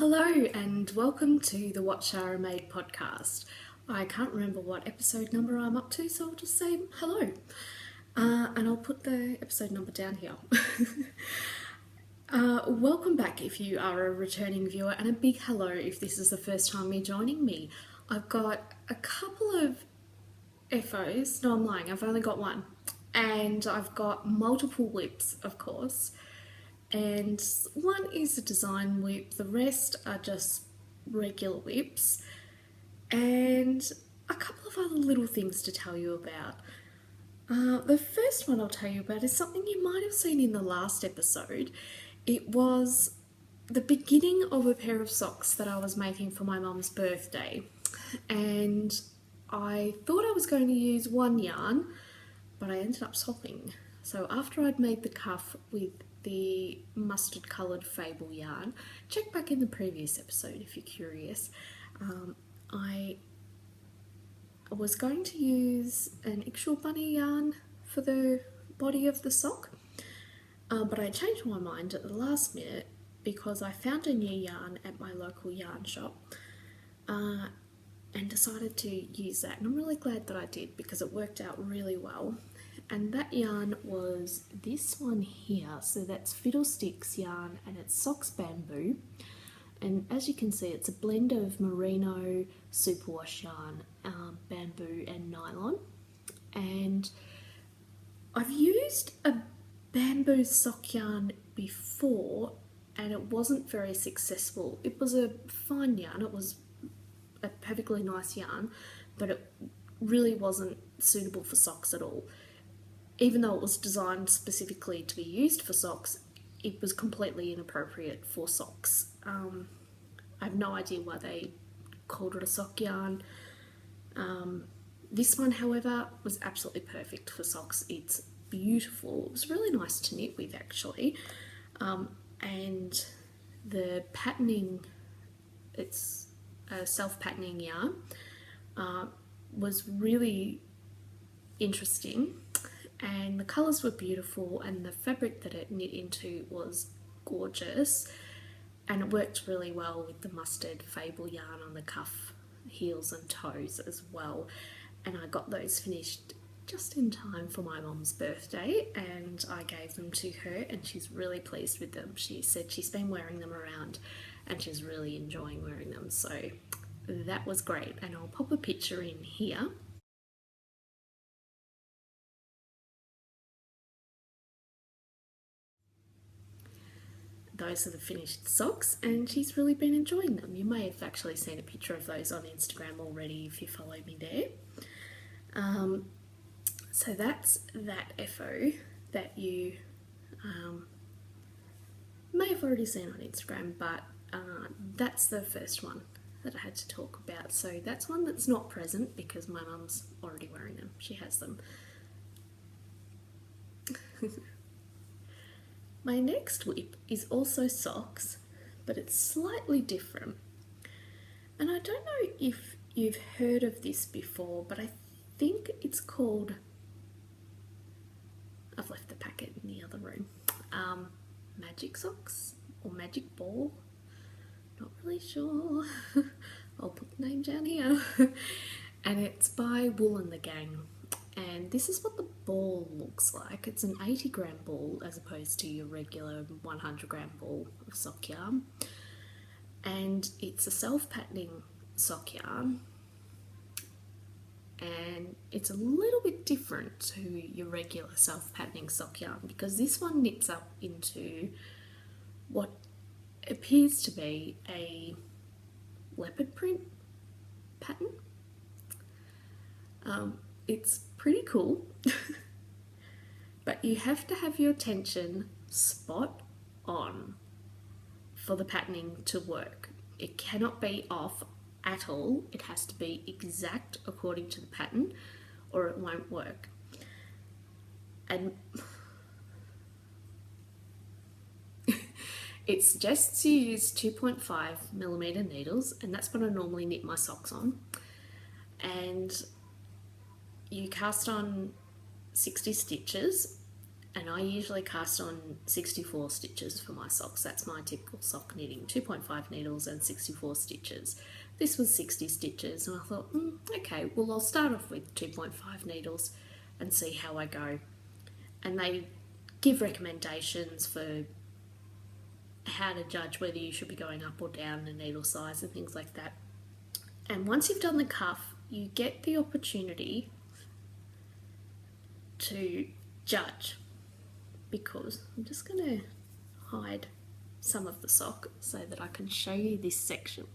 Hello and welcome to the What Shara Made podcast. I can't remember what episode number I'm up to, so I'll just say hello. And I'll put the episode number down here. Welcome back if you are a returning viewer, and a big hello if this is the first time you're joining me. I've got a couple of FOs. No, I'm lying, I've only got one. And I've got multiple whips, of course. And one is a design whip, the rest are just regular whips, and a couple of other little things to tell you about. The first one I'll tell you about is something you might have seen in the last episode. It was the beginning of a pair of socks that I was making for my mum's birthday, and I thought I was going to use one yarn, but I ended up swapping. So after I'd made the cuff with the mustard coloured Fable yarn, check back in the previous episode if you're curious. I was going to use an actual bunny yarn for the body of the sock, but I changed my mind at the last minute because I found a new yarn at my local yarn shop and decided to use that, and I'm really glad that I did because it worked out really well. And that yarn was this one here, so that's Fiddlesticks yarn, and it's Socks Bamboo, and as you can see it's a blend of merino, superwash yarn, bamboo and nylon. And I've used a bamboo sock yarn before and it wasn't very successful. It was a fine yarn, it was a perfectly nice yarn, but it really wasn't suitable for socks at all. Even though it was designed specifically to be used for socks, it was completely inappropriate for socks. I have no idea why they called it a sock yarn. This one, however, was absolutely perfect for socks. It's beautiful. It was really nice to knit with, actually. And the patterning, it's a self-patterning yarn, was really interesting. And the colours were beautiful, and the fabric that it knit into was gorgeous, and it worked really well with the mustard Fable yarn on the cuff, heels and toes as well. And I got those finished just in time for my mum's birthday, and I gave them to her and she's really pleased with them. She said she's been wearing them around and she's really enjoying wearing them, so that was great. And I'll pop a picture in here. Those are the finished socks, and she's really been enjoying them. You may have actually seen a picture of those on Instagram already if you follow me there. So that's that FO that you may have already seen on Instagram, but that's the first one that I had to talk about. So that's one that's not present because my mum's already wearing them. She has them. My next whip is also socks, but it's slightly different. And I don't know if you've heard of this before, but I think it's called, I've left the packet in the other room, Magic Socks or Magic Ball, not really sure. I'll put the name down here. And it's by Wool and the Gang. And this is what the ball looks like. It's an 80 gram ball as opposed to your regular 100 gram ball of sock yarn. And it's a self-patterning sock yarn. And it's a little bit different to your regular self-patterning sock yarn because this one knits up into what appears to be a leopard print pattern. It's pretty cool, but you have to have your tension spot on for the patterning to work. It cannot be off at all. It has to be exact according to the pattern or it won't work. And it suggests you use 2.5mm needles, and that's what I normally knit my socks on. And you cast on 60 stitches, And I usually cast on 64 stitches for my socks. That's my typical sock knitting, 2.5 needles and 64 stitches. This was 60 stitches, and I thought, okay, well, I'll start off with 2.5 needles and see how I go. And they give recommendations for how to judge whether you should be going up or down in needle size and things like that. And once you've done the cuff, you get the opportunity to judge, because I'm just going to hide some of the sock so that I can show you this section.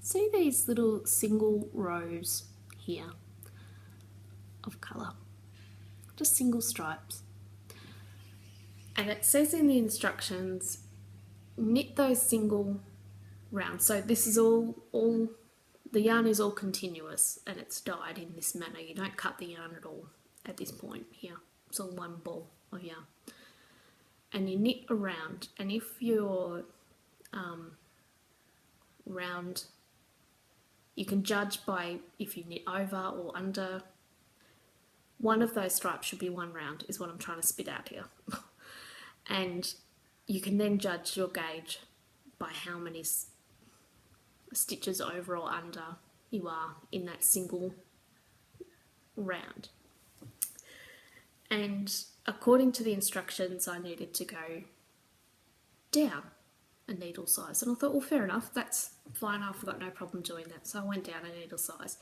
See these little single rows here of colour, just single stripes. And it says in the instructions, knit those single rounds. So this is all the yarn is all continuous and it's dyed in this manner. You don't cut the yarn at all at this point here. It's all one ball of yarn. And you knit around, and if your round, you can judge by if you knit over or under. One of those stripes should be one round, is what I'm trying to spit out here. And you can then judge your gauge by how many stitches over or under you are in that single round. And according to the instructions, I needed to go down a needle size. And I thought, well, fair enough, that's fine, I've got no problem doing that. So I went down a needle size.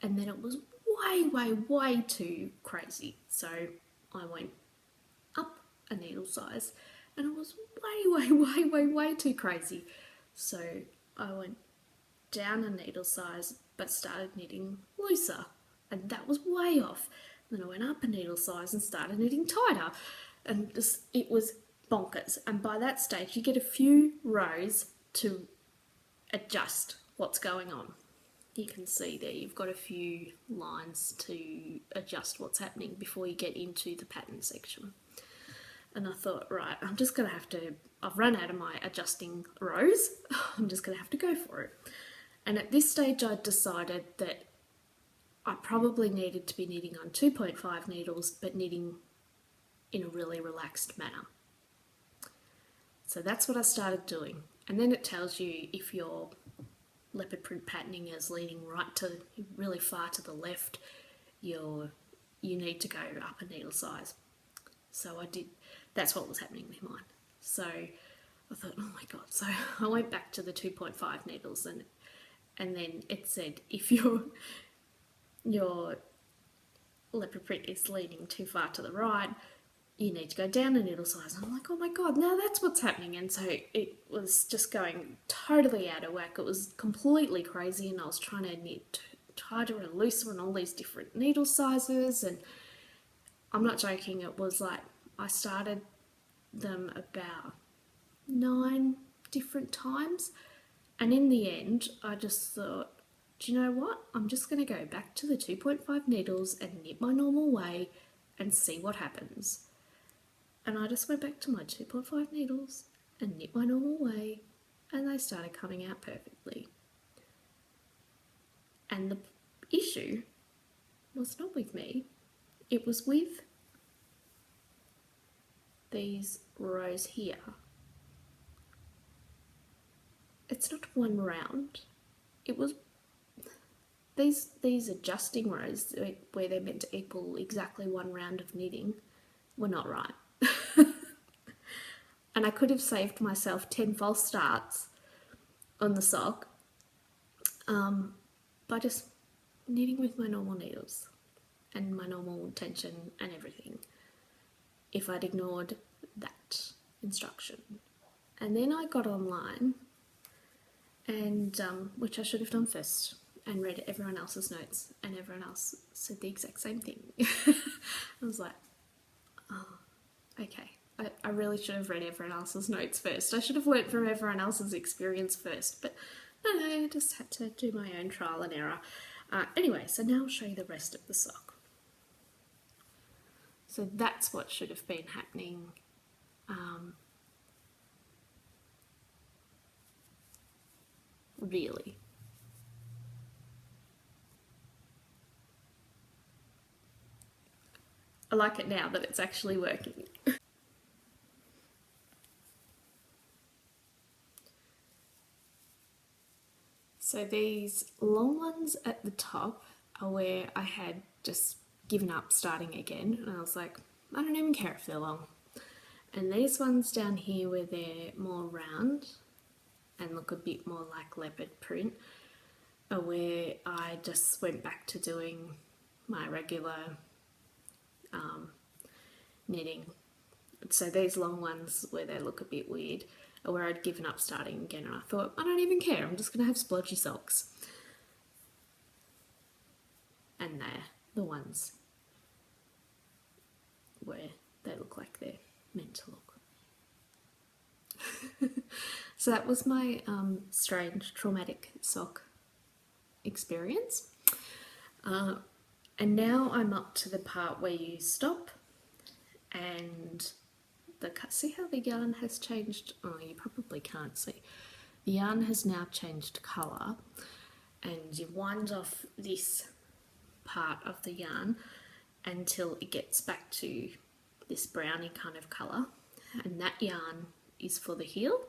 And then it was way too crazy. So I went up a needle size, and it was way too crazy. So I went down a needle size, but started knitting looser. And that was way off. Then I went up a needle size and started knitting tighter, and just, it was bonkers. And by that stage you get a few rows to adjust what's going on. You can see there you've got a few lines to adjust what's happening before you get into the pattern section. And I thought, right, I'm just going to have to, I've run out of my adjusting rows, I'm just going to have to go for it. And at this stage I decided that I probably needed to be knitting on 2.5 needles, but knitting in a really relaxed manner. So that's what I started doing. And then it tells you if your leopard print patterning is leaning right to really far to the left, you need to go up a needle size. So I did, that's what was happening with mine. So I thought, oh my God. So I went back to the 2.5 needles, and then it said if your leopard print is leaning too far to the right, you need to go down a needle size. And I'm like, oh my God, now that's what's happening. And so it was just going totally out of whack. It was completely crazy, and I was trying to knit tighter and looser and all these different needle sizes. And I'm not joking, it was like I started them about 9 different times. And in the end, I just thought, do you know what? I'm just going to go back to the 2.5 needles and knit my normal way and see what happens. And I just went back to my 2.5 needles and knit my normal way, and they started coming out perfectly. And the issue was not with me, it was with these rows here. It's not one round, it was these adjusting rows where they're meant to equal exactly one round of knitting were not right. And I could have saved myself 10 false starts on the sock by just knitting with my normal needles and my normal tension and everything, if I'd ignored that instruction. And then I got online, and which I should have done first, and read everyone else's notes, and everyone else said the exact same thing. I was like, oh, okay. I really should have read everyone else's notes first. I should have learnt from everyone else's experience first, but no, I just had to do my own trial and error. Anyway, so now I'll show you the rest of the sock. So that's what should have been happening. Really. I like it now that it's actually working. So these long ones at the top are where I had just given up starting again, and I was like, I don't even care if they're long. And these ones down here where they're more round and look a bit more like leopard print are where I just went back to doing my regular knitting. So these long ones where they look a bit weird are where I'd given up starting again, and I thought, I don't even care, I'm just going to have splodgy socks. And they're the ones where they look like they're meant to look. So that was my strange traumatic sock experience. And now I'm up to the part where you stop and see how the yarn has changed? Oh, you probably can't see. The yarn has now changed colour, and you wind off this part of the yarn until it gets back to this browny kind of colour, and that yarn is for the heel,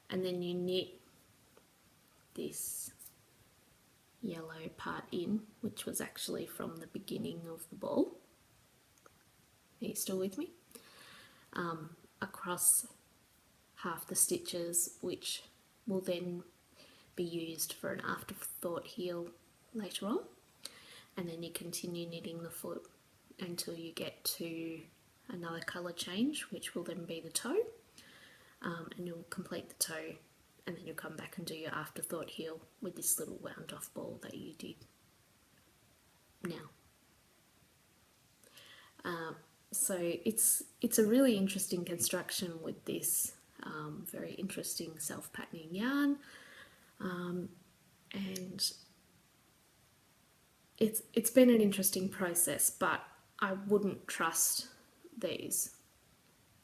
and then you knit this yellow part in, which was actually from the beginning of the ball. Are you still with me? Across half the stitches, which will then be used for an afterthought heel later on, and then you continue knitting the foot until you get to another colour change, which will then be the toe, and you'll complete the toe, and then you'll come back and do your afterthought heel with this little wound off ball that you did now. So it's a really interesting construction with this very interesting self-patterning yarn, and it's been an interesting process, but I wouldn't trust these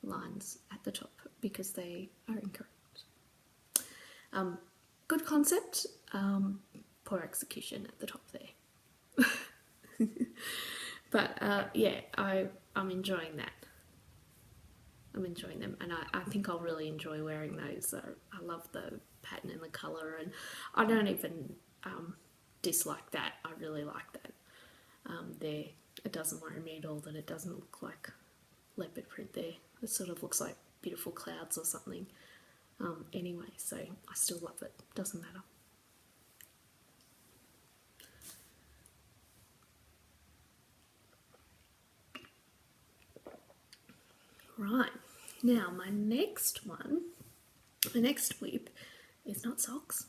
lines at the top because they are incorrect. Good concept, poor execution at the top there. But yeah, I'm enjoying that. I'm enjoying them, and I think I'll really enjoy wearing those. I love the pattern and the colour, and I don't even dislike that. I really like that. It doesn't worry me at all that it doesn't look like leopard print there. It sort of looks like beautiful clouds or something. Anyway, so I still love it. Doesn't matter. Right, now my next whip is not socks.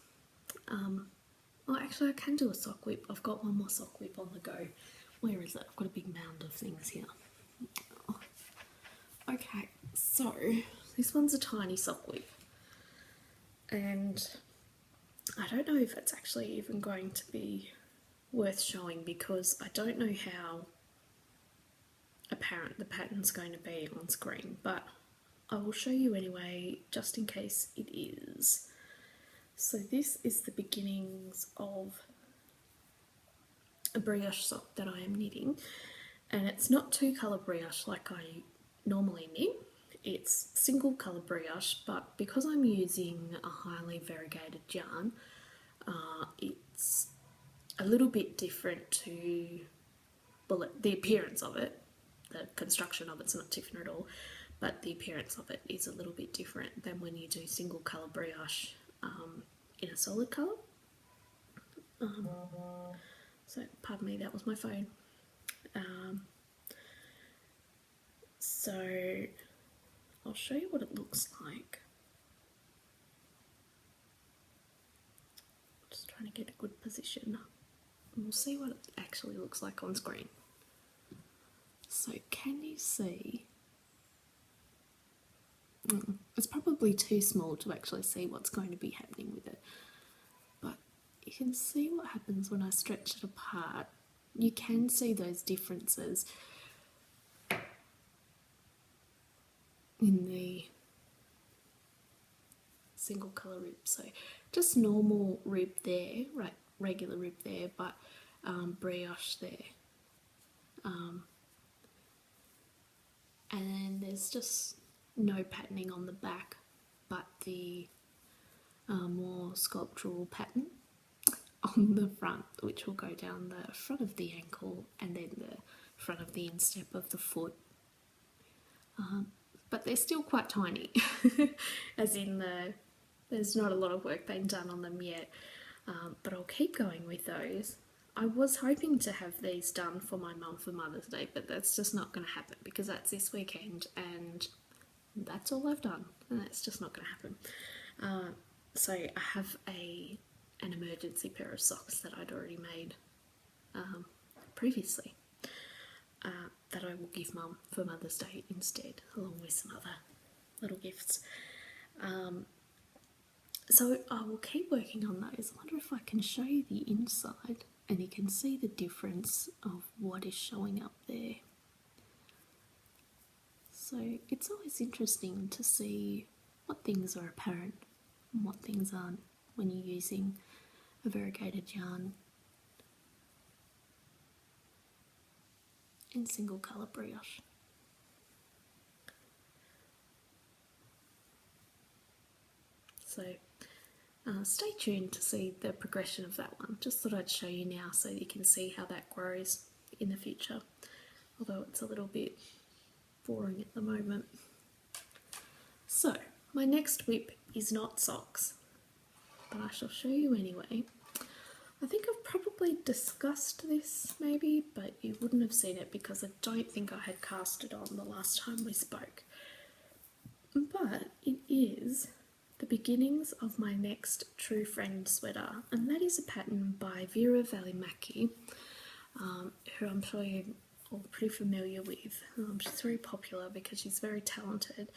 Oh, actually I can do a sock whip. I've got one more sock whip on the go. Where is it? I've got a big mound of things here. Oh. Okay, so this one's a tiny sock whip. And I don't know if it's actually even going to be worth showing because I don't know how apparent the pattern's going to be on screen, but I will show you anyway just in case it is. So this is the beginnings of a brioche sock that I am knitting, and it's not two colour brioche like I normally knit. It's single colour brioche, but because I'm using a highly variegated yarn, it's a little bit different to, well, the appearance of it. The construction of it's not different at all, but the appearance of it is a little bit different than when you do single colour brioche in a solid colour. So pardon me, that was my phone. So I'll show you what it looks like. Just trying to get a good position, and we'll see what it actually looks like on screen. So can you see? It's probably too small to actually see what's going to be happening with it, but you can see what happens when I stretch it apart. You can see those differences in the single colour rib. So just normal rib there, right, regular rib there, but brioche there. and there's just no patterning on the back, but the more sculptural pattern on the front, which will go down the front of the ankle and then the front of the instep of the foot. But they're still quite tiny, as in there's not a lot of work being done on them yet, but I'll keep going with those. I was hoping to have these done for my mum for Mother's Day, but that's just not going to happen because that's this weekend and that's all I've done, and that's just not going to happen. So I have an emergency pair of socks that I'd already made previously that I will give Mum for Mother's Day instead, along with some other little gifts. So I will keep working on those. I wonder if I can show you the inside and you can see the difference of what is showing up there. So it's always interesting to see what things are apparent and what things aren't when you're using a variegated yarn in single colour brioche. So stay tuned to see the progression of that one. Just thought I'd show you now so that you can see how that grows in the future, although it's a little bit boring at the moment. So my next whip is not socks, but I shall show you anyway. I think I've probably discussed this maybe, but you wouldn't have seen it because I don't think I had cast it on the last time we spoke. But it is the beginnings of my next True Friend sweater, and that is a pattern by Vera Välimäki, who I'm sure you're all pretty familiar with. She's very popular because she's very talented,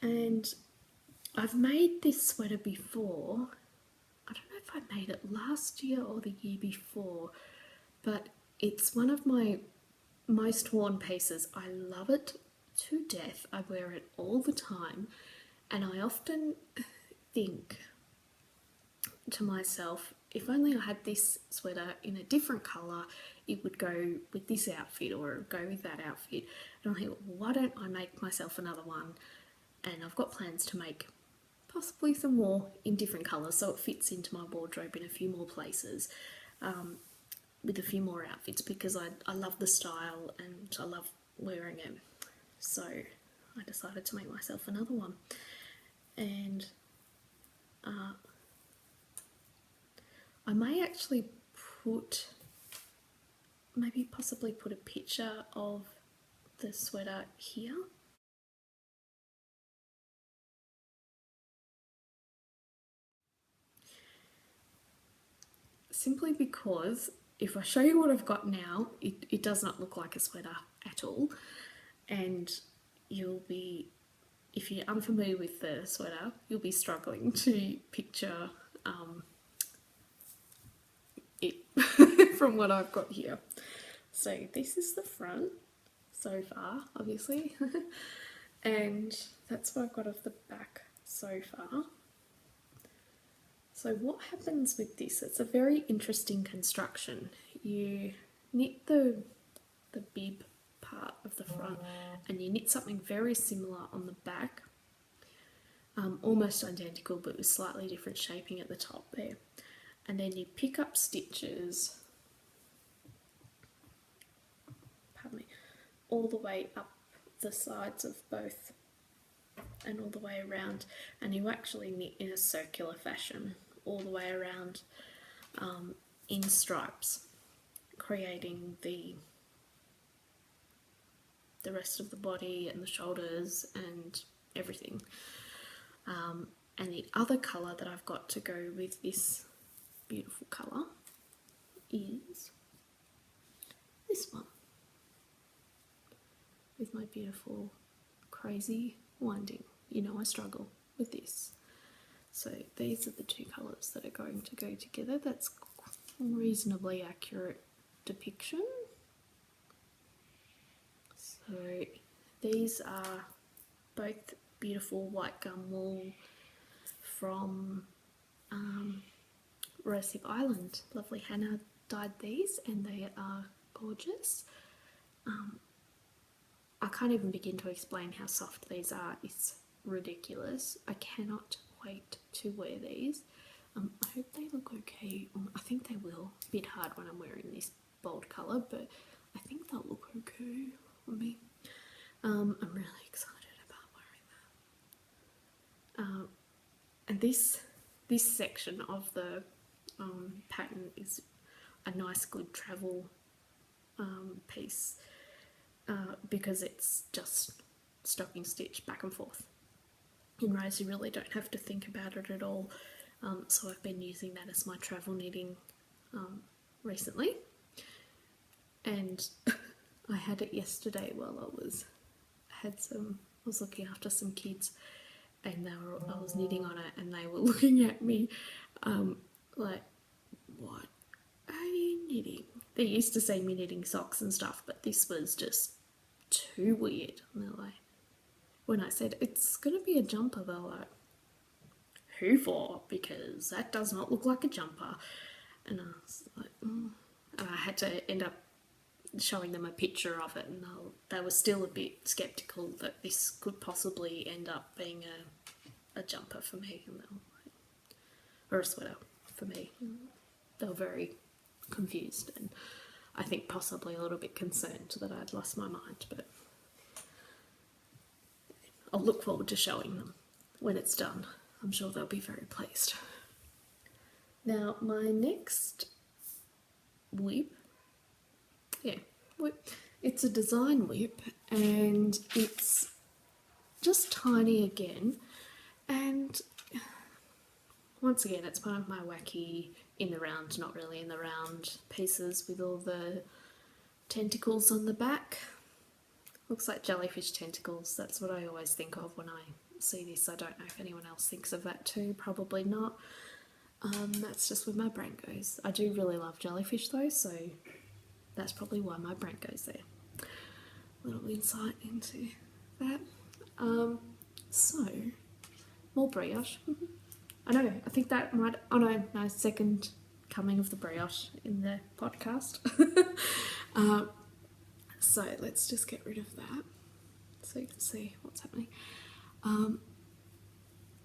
and I've made this sweater before. I don't know if I made it last year or the year before, but it's one of my most worn pieces. I love it to death. I wear it all the time, and I often think to myself, if only I had this sweater in a different colour, it would go with this outfit or go with that outfit. And I think, why don't I make myself another one? And I've got plans to make possibly some more in different colours so it fits into my wardrobe in a few more places, with a few more outfits, because I love the style and I love wearing it. So I decided to make myself another one. And I may actually possibly put a picture of the sweater here. Simply because if I show you what I've got now, it does not look like a sweater at all, and you'll be, if you're unfamiliar with the sweater, you'll be struggling to picture it from what I've got here. So this is the front so far, obviously, and that's what I've got of the back so far. So what happens with this? It's a very interesting construction. You knit the bib part of the front and you knit something very similar on the back, almost identical but with slightly different shaping at the top there. And then you pick up stitches, pardon me, all the way up the sides of both and all the way around, and you actually knit in a circular fashion all the way around in stripes, creating the rest of the body and the shoulders and everything. And the other colour that I've got to go with this beautiful colour is this one, with my beautiful crazy winding. You know I struggle with this. So these are the two colours that are going to go together. That's reasonably accurate depiction. So these are both beautiful white gum wool from Rosehip Island. Lovely Hannah dyed these and they are gorgeous. I can't even begin to explain how soft these are. It's ridiculous. I cannot wait to wear these. I hope they look okay. I think they will. A bit hard when I'm wearing this bold colour, but I think they'll look okay on me. I'm really excited about wearing that. And this section of the pattern is a nice, good travel piece because it's just stocking stitch back and forth. In rows, you really don't have to think about it at all. So I've been using that as my travel knitting recently, and I had it yesterday while I was looking after some kids, and I was knitting on it, and they were looking at me like, what are you knitting? They used to see me knitting socks and stuff, but this was just too weird. And they're like, when I said it's gonna be a jumper, they're like, who for? Because that does not look like a jumper. And I was like, and I had to end up showing them a picture of it, and they were still a bit sceptical that this could possibly end up being a jumper for me, and or a sweater for me. They were very confused, and I think possibly a little bit concerned that I'd lost my mind, but I'll look forward to showing them when it's done. I'm sure they'll be very pleased. Now, my next whip, it's a design whip, and it's just tiny again, and once again it's one of my wacky in the round, not really in the round pieces with all the tentacles on the back. Looks like jellyfish tentacles. That's what I always think of when I see this. I don't know if anyone else thinks of that too. Probably not. That's just where my brain goes. I do really love jellyfish though, so that's probably why my brain goes there. Little insight into that. So, more brioche. I know, I think that might, oh no, second coming of the brioche in the podcast. So let's just get rid of that so you can see what's happening.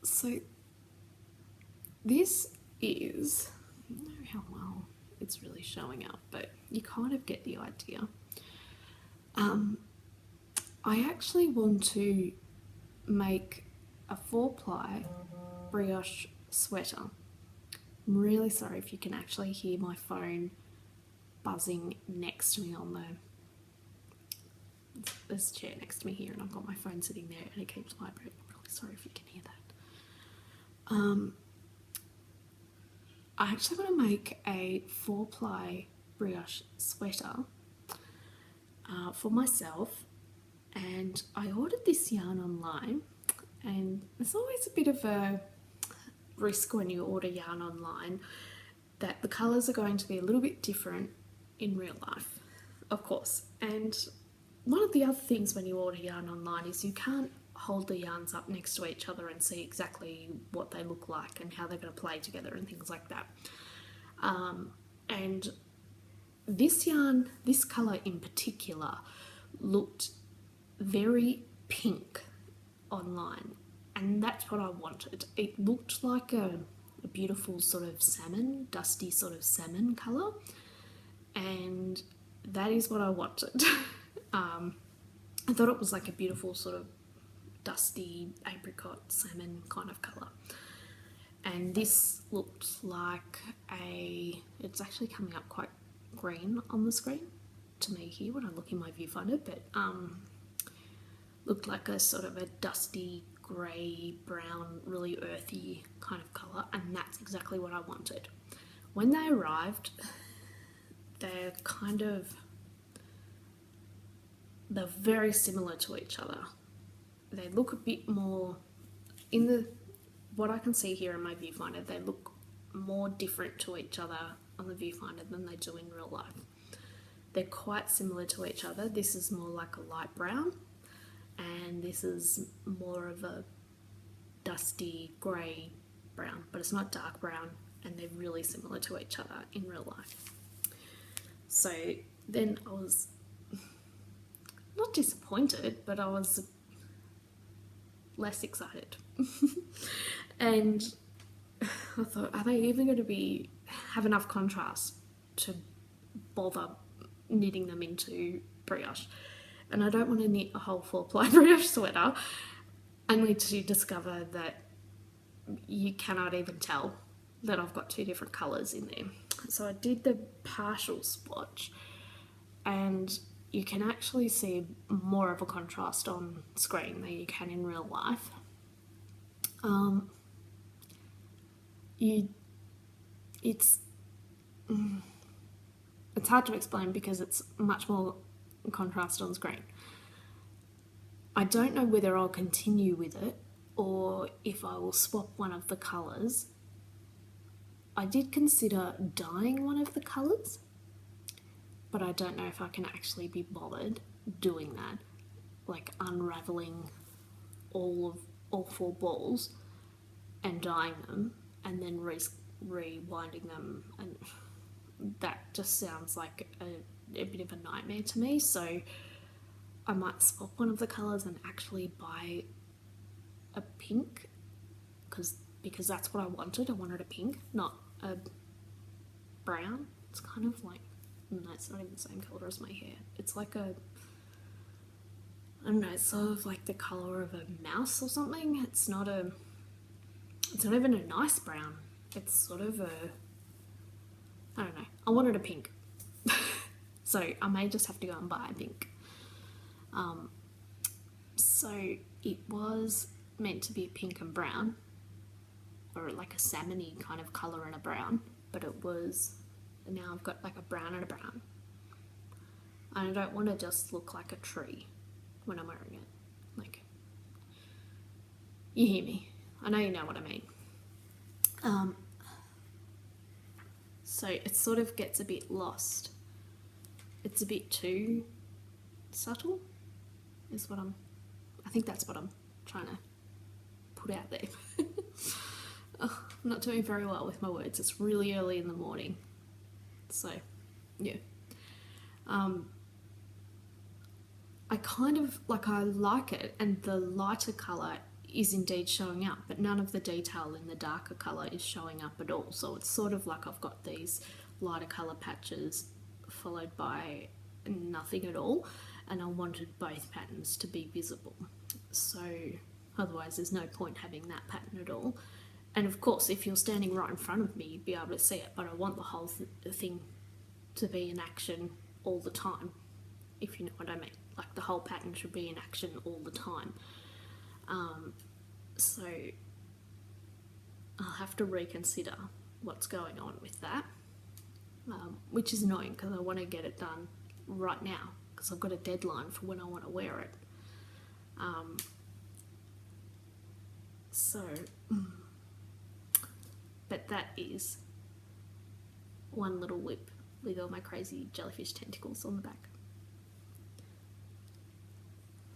So this is, I don't know how well it's really showing up, but you kind of get the idea. I actually want to make a 4-ply brioche sweater. I'm really sorry if you can actually hear my phone buzzing next to me on this chair next to me here, and I've got my phone sitting there and it keeps vibrating. I'm really sorry if you can hear that. I actually want to make a 4-ply brioche sweater for myself, and I ordered this yarn online, and there's always a bit of a risk when you order yarn online that the colours are going to be a little bit different in real life, of course. And one of the other things when you order yarn online is you can't hold the yarns up next to each other and see exactly what they look like and how they're going to play together and things like that. And this yarn, this colour in particular, looked very pink online, and that's what I wanted. It looked like a beautiful sort of salmon, dusty sort of salmon colour, and that is what I wanted. I thought it was like a beautiful sort of dusty apricot salmon kind of colour, and this looked like it's actually coming up quite green on the screen to me here when I look in my viewfinder, but looked like a sort of a dusty grey brown, really earthy kind of colour, and that's exactly what I wanted. When they arrived, they're very similar to each other. They look a bit more, what I can see here in my viewfinder, they look more different to each other on the viewfinder than they do in real life. They're quite similar to each other. This is more like a light brown, and this is more of a dusty grey brown, but it's not dark brown, and they're really similar to each other in real life. So then not disappointed, but I was less excited. And I thought, are they even going to have enough contrast to bother knitting them into brioche? And I don't want to knit a whole 4-ply brioche sweater only to discover that you cannot even tell that I've got 2 different colours in there. So I did the partial swatch, and you can actually see more of a contrast on screen than you can in real life. It's hard to explain because it's much more contrast on screen. I don't know whether I'll continue with it or if I will swap one of the colours. I did consider dyeing one of the colours, but I don't know if I can actually be bothered doing that, like unravelling all 4 balls and dyeing them and then rewinding them, and that just sounds like a bit of a nightmare to me. So I might swap one of the colours and actually buy a pink, because that's what I wanted. I wanted a pink, not a brown. It's kind of like, no, it's not even the same colour as my hair. It's like I don't know, it's sort of like the colour of a mouse or something. It's not even a nice brown. It's sort of I don't know. I wanted a pink. So I may just have to go and buy a pink. So it was meant to be pink and brown, or like a salmony kind of colour and a brown, but it was, now I've got like a brown and a brown. And I don't want to just look like a tree when I'm wearing it. Like, you hear me. I know you know what I mean. So it sort of gets a bit lost. It's a bit too subtle, I think that's what I'm trying to put out there. Oh, I'm not doing very well with my words. It's really early in the morning. So, yeah. I kind of, I like it, and the lighter colour is indeed showing up, but none of the detail in the darker colour is showing up at all. So it's sort of like I've got these lighter colour patches followed by nothing at all, and I wanted both patterns to be visible. So otherwise there's no point having that pattern at all. And of course, if you're standing right in front of me, you'd be able to see it, but I want the whole thing to be in action all the time, if you know what I mean. Like, the whole pattern should be in action all the time. So I'll have to reconsider what's going on with that, which is annoying because I want to get it done right now because I've got a deadline for when I want to wear it. But that is one little whip with all my crazy jellyfish tentacles on the back.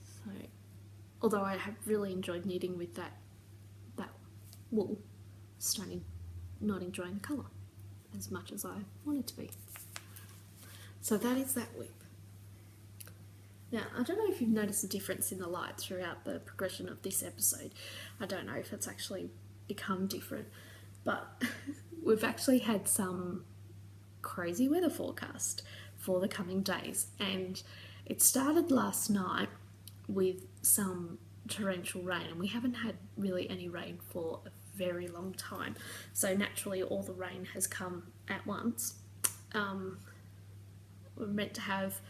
So, although I have really enjoyed knitting with that wool, starting not enjoying the colour as much as I wanted to be. So that is that whip. Now, I don't know if you've noticed a difference in the light throughout the progression of this episode. I don't know if it's actually become different, but we've actually had some crazy weather forecast for the coming days, and it started last night with some torrential rain, and we haven't had really any rain for a very long time, so naturally all the rain has come at once. We're meant to have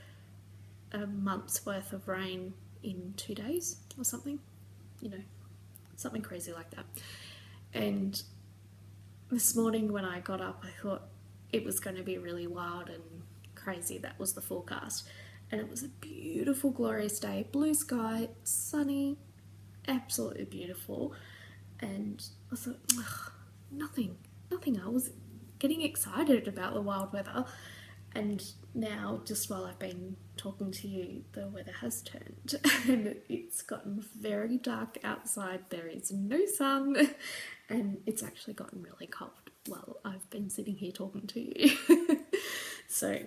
a month's worth of rain in 2 days or something, you know, something crazy like that. And this morning when I got up, I thought it was going to be really wild and crazy. That was the forecast, and it was a beautiful, glorious day, blue sky, sunny, absolutely beautiful. And I thought, nothing. I was getting excited about the wild weather, and now, just while I've been talking to you, the weather has turned and it's gotten very dark outside. There is no sun, and it's actually gotten really cold while I've been sitting here talking to you. So,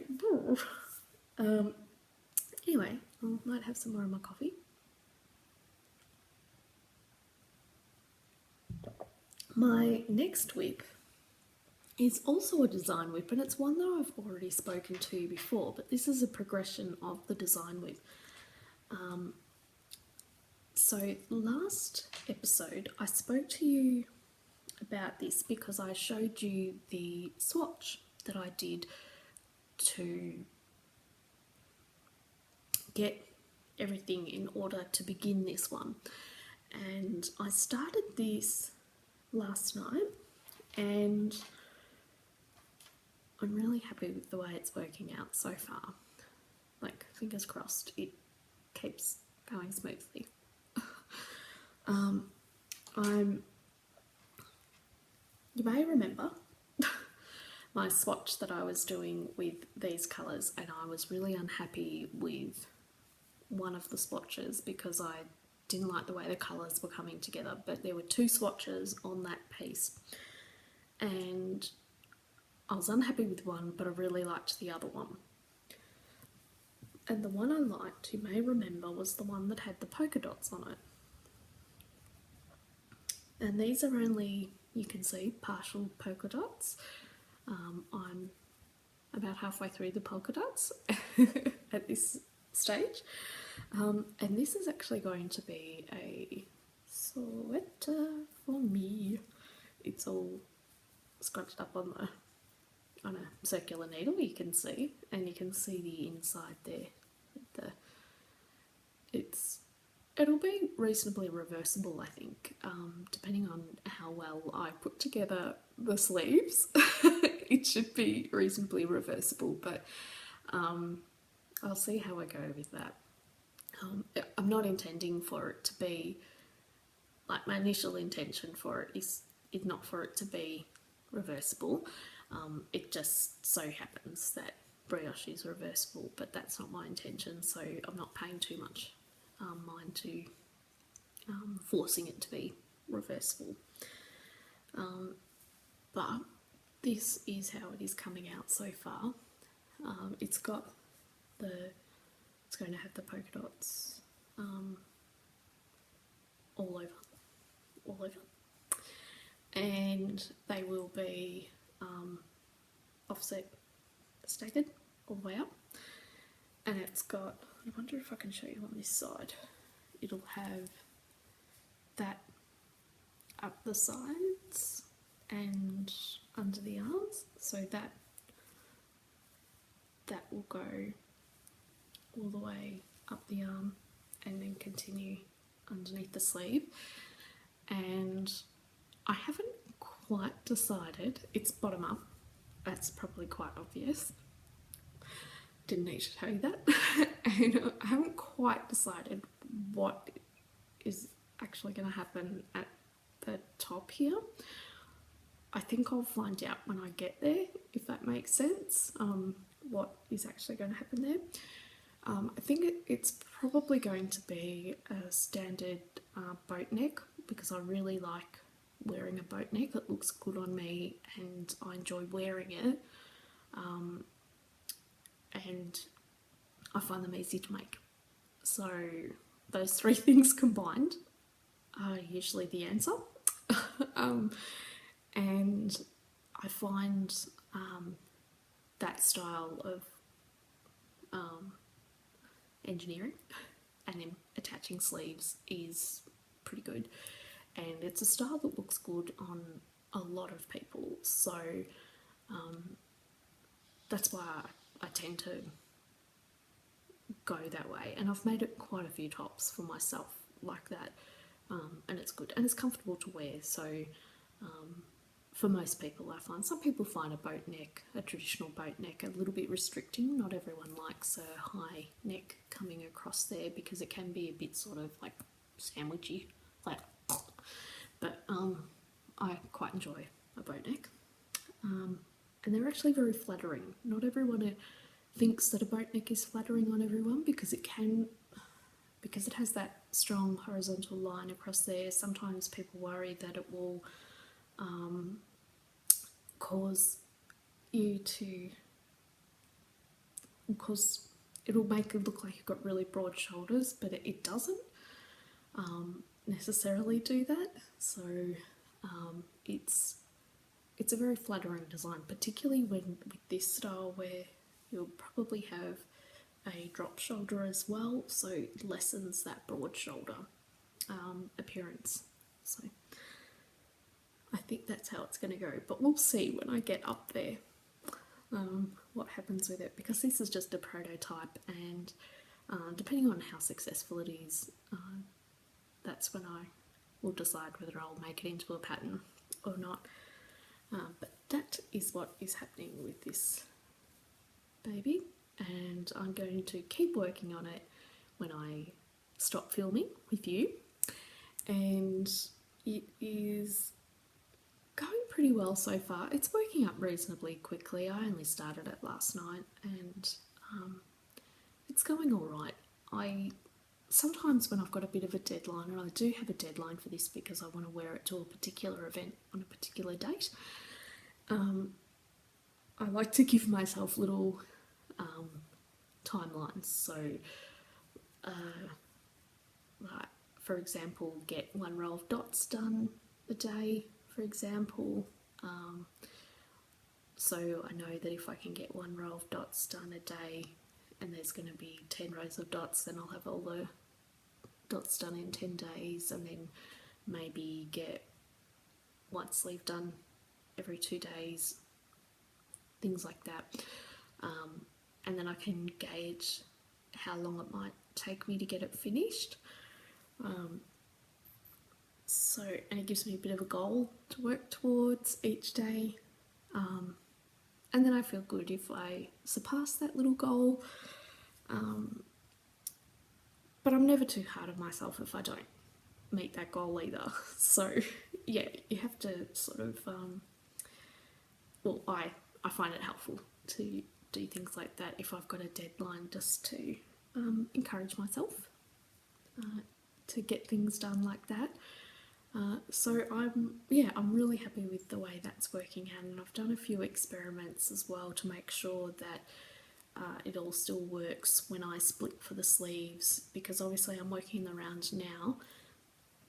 anyway, I might have some more of my coffee. My next whip is also a design whip, and it's one that I've already spoken to before, but this is a progression of the design whip. So last episode I spoke to you about this because I showed you the swatch that I did to get everything in order to begin this one. And I started this last night and I'm really happy with the way it's working out so far. Like, fingers crossed, it keeps going smoothly. You may remember my swatch that I was doing with these colours, and I was really unhappy with one of the swatches because I didn't like the way the colours were coming together. But there were two swatches on that piece, and I was unhappy with one, but I really liked the other one. And the one I liked, you may remember, was the one that had the polka dots on it. And these are only, you can see, partial polka dots. I'm about halfway through the polka dots at this stage. And this is actually going to be a sweater for me. It's all scrunched up on a circular needle, you can see, and you can see the inside there. It'll be reasonably reversible, I think, depending on how well I put together the sleeves. It should be reasonably reversible, but I'll see how I go with that. I'm not intending for it to be, like, my initial intention for it is not for it to be reversible. It just so happens that brioche is reversible, but that's not my intention, so I'm not paying too much mind to forcing it to be reversible. But this is how it is coming out so far. It's going to have the polka dots all over, and they will be offset staggered all the way up. And it's got, I wonder if I can show you on this side, it'll have that up the sides and under the arms, so that will go all the way up the arm and then continue underneath the sleeve. And I haven't quite decided, it's bottom up, that's probably quite obvious, didn't need to tell you that. And I haven't quite decided what is actually going to happen at the top here. I think I'll find out when I get there, if that makes sense, what is actually going to happen there. I think it's probably going to be a standard boat neck, because I really like wearing a boat neck. It looks good on me and I enjoy wearing it. And I find them easy to make. So those three things combined are usually the answer. And I find that style of engineering and then attaching sleeves is pretty good. And it's a style that looks good on a lot of people. So that's why I tend to go that way, and I've made it quite a few tops for myself like that, and it's good and it's comfortable to wear. So for most people, I find, some people find a traditional boat neck a little bit restricting. Not everyone likes a high neck coming across there because it can be a bit sort of like sandwichy, like, but I quite enjoy a boat neck. And they're actually very flattering. Not everyone thinks that a boat neck is flattering on everyone, because it has that strong horizontal line across there. Sometimes people worry that it will cause it'll make it look like you've got really broad shoulders, but it doesn't necessarily do that. So it's a very flattering design, particularly when with this style where you'll probably have a drop shoulder as well, so it lessens that broad shoulder appearance. So I think that's how it's going to go, but we'll see when I get up there what happens with it, because this is just a prototype, and depending on how successful it is, that's when I will decide whether I'll make it into a pattern or not. But that is what is happening with this baby, and I'm going to keep working on it when I stop filming with you. And it is going pretty well so far. It's working up reasonably quickly. I only started it last night, and it's going all right. Sometimes when I've got a bit of a deadline, and I do have a deadline for this because I want to wear it to a particular event on a particular date, I like to give myself little timelines. So, like, for example, get 1 row of dots done a day, for example. So I know that if I can get 1 row of dots done a day, and there's going to be 10 rows of dots, then I'll have all the dots done in 10 days, and then maybe get 1 sleeve done every 2 days, things like that. And then I can gauge how long it might take me to get it finished. And it gives me a bit of a goal to work towards each day. And then I feel good if I surpass that little goal. But I'm never too hard on myself if I don't meet that goal either. So yeah, you have to sort of, I find it helpful to do things like that if I've got a deadline, just to encourage myself to get things done like that. So I'm really happy with the way that's working out, and I've done a few experiments as well to make sure that it all still works when I split for the sleeves, because obviously I'm working the round now,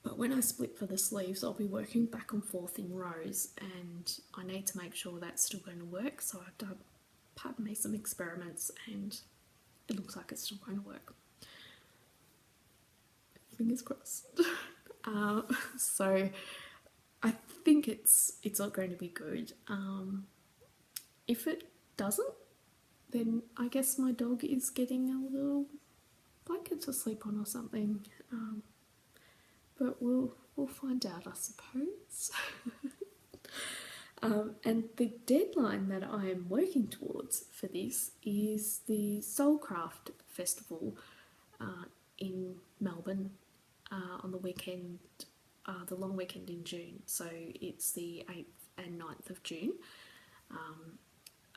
but when I split for the sleeves I'll be working back and forth in rows, and I need to make sure that's still going to work. So I've done, pardon me, some experiments, and it looks like it's still going to work. Fingers crossed. So I think it's all going to be good. If it doesn't, then I guess my dog is getting a little blanket to sleep on or something. But we'll find out, I suppose. And the deadline that I am working towards for this is the Soulcraft Festival in Melbourne on the weekend, the long weekend in June. So it's the 8th and 9th of June.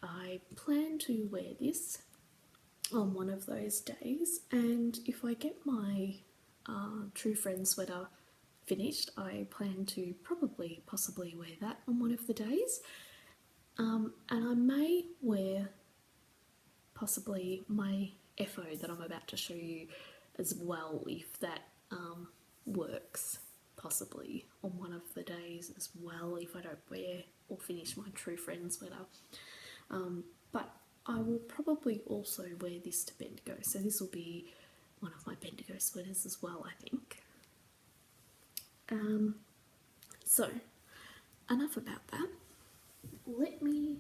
I plan to wear this on one of those days, and if I get my True Friend sweater finished, I plan to possibly wear that on one of the days. And I may wear possibly my FO that I'm about to show you as well, if that works, possibly on one of the days as well, if I don't wear or finish my True Friend sweater. But I will probably also wear this to Bendigo, so this will be one of my Bendigo sweaters as well, I think. So enough about that. Let me